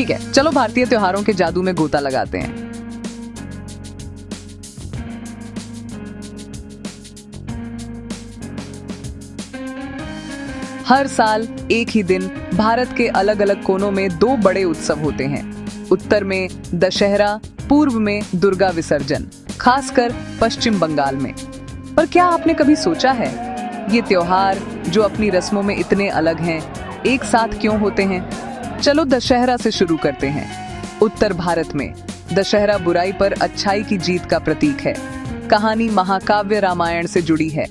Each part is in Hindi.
ठीक है, चलो भारतीय त्योहारों के जादू में गोता लगाते हैं। हर साल एक ही दिन भारत के अलग अलग कोनों में दो बड़े उत्सव होते हैं। उत्तर में दशहरा, पूर्व में दुर्गा विसर्जन, खासकर पश्चिम बंगाल में। पर क्या आपने कभी सोचा है, ये त्योहार जो अपनी रस्मों में इतने अलग हैं, एक साथ क्यों होते हैं? चलो दशहरा से शुरू करते हैं। उत्तर भारत में दशहरा बुराई पर अच्छाई की जीत का प्रतीक है। कहानी महाकाव्य रामायण से जुड़ी है।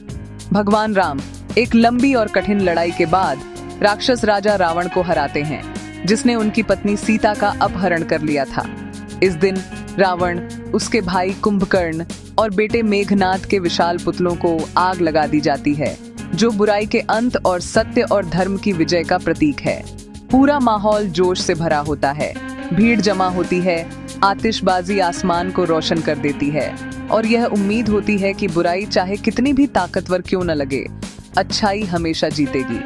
भगवान राम एक लंबी और कठिन लड़ाई के बाद राक्षस राजा रावण को हराते हैं, जिसने उनकी पत्नी सीता का अपहरण कर लिया था। इस दिन रावण, उसके भाई कुंभकर्ण और बेटे मेघनाद के विशाल पुतलों को आग लगा दी जाती है, जो बुराई के अंत और सत्य और धर्म की विजय का प्रतीक है। पूरा माहौल जोश से भरा होता है, भीड़ जमा होती है, आतिशबाजी आसमान को रोशन कर देती है और यह उम्मीद होती है कि बुराई चाहे कितनी भी ताकतवर क्यों न लगे, अच्छाई हमेशा जीतेगी।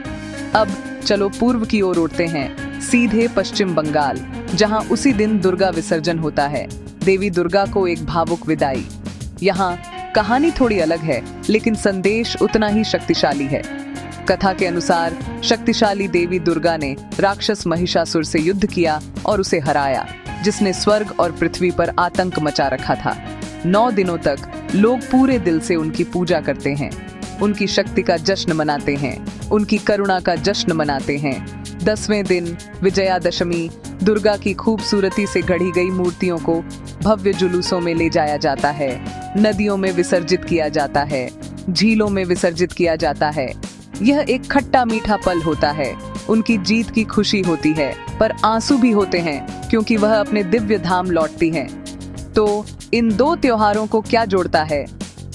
अब चलो पूर्व की ओर उड़ते हैं, सीधे पश्चिम बंगाल, जहां उसी दिन दुर्गा विसर्जन होता है। देवी दुर्गा को एक भावुक विदाई। यहाँ कहानी थोड़ी अलग है, लेकिन संदेश उतना ही शक्तिशाली है। कथा के अनुसार शक्तिशाली देवी दुर्गा ने राक्षस महिषासुर से युद्ध किया और उसे हराया, जिसने स्वर्ग और पृथ्वी पर आतंक मचा रखा था। 9 दिनों तक लोग पूरे दिल से उनकी पूजा करते हैं, उनकी शक्ति का जश्न मनाते हैं, उनकी करुणा का जश्न मनाते हैं। 10वें दिन विजयादशमी, दुर्गा की खूबसूरती से गढ़ी गई मूर्तियों को भव्य जुलूसों में ले जाया जाता है, नदियों में विसर्जित किया जाता है, झीलों में विसर्जित किया जाता है। यह एक खट्टा मीठा पल होता है। उनकी जीत की खुशी होती है, पर आंसू भी होते हैं, क्योंकि वह अपने दिव्य धाम लौटती हैं। तो इन दो त्योहारों को क्या जोड़ता है?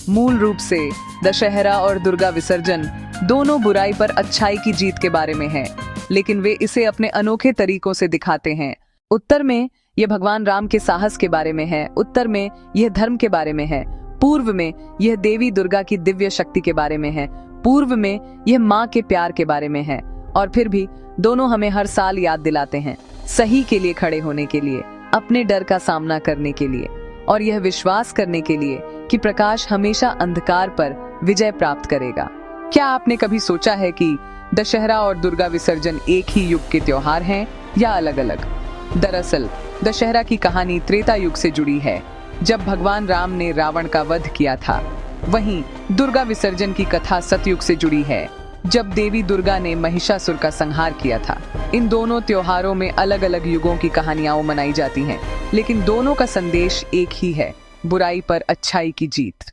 मूल रूप से दशहरा और दुर्गा विसर्जन दोनों बुराई पर अच्छाई की जीत के बारे में हैं, लेकिन वे इसे अपने अनोखे तरीकों से दिखाते हैं। उत्तर में यह भगवान राम के साहस के बारे में है, उत्तर में यह धर्म के बारे में है, पूर्व में यह देवी दुर्गा की दिव्य शक्ति के बारे में है, पूर्व में यह माँ के प्यार के बारे में है। और फिर भी दोनों हमें हर साल याद दिलाते हैं, सही के लिए खड़े होने के लिए, अपने डर का सामना करने के लिए और यह विश्वास करने के लिए कि प्रकाश हमेशा अंधकार पर विजय प्राप्त करेगा। क्या आपने कभी सोचा है कि दशहरा और दुर्गा विसर्जन एक ही युग के त्योहार हैं या अलग अलग? दरअसल दशहरा की कहानी त्रेता युग से जुड़ी है, जब भगवान राम ने रावण का वध किया था। वहीं दुर्गा विसर्जन की कथा सतयुग से जुड़ी है, जब देवी दुर्गा ने महिषासुर का संहार किया था। इन दोनों त्योहारों में अलग अलग युगों की कहानियां मनाई जाती हैं, लेकिन दोनों का संदेश एक ही है, बुराई पर अच्छाई की जीत।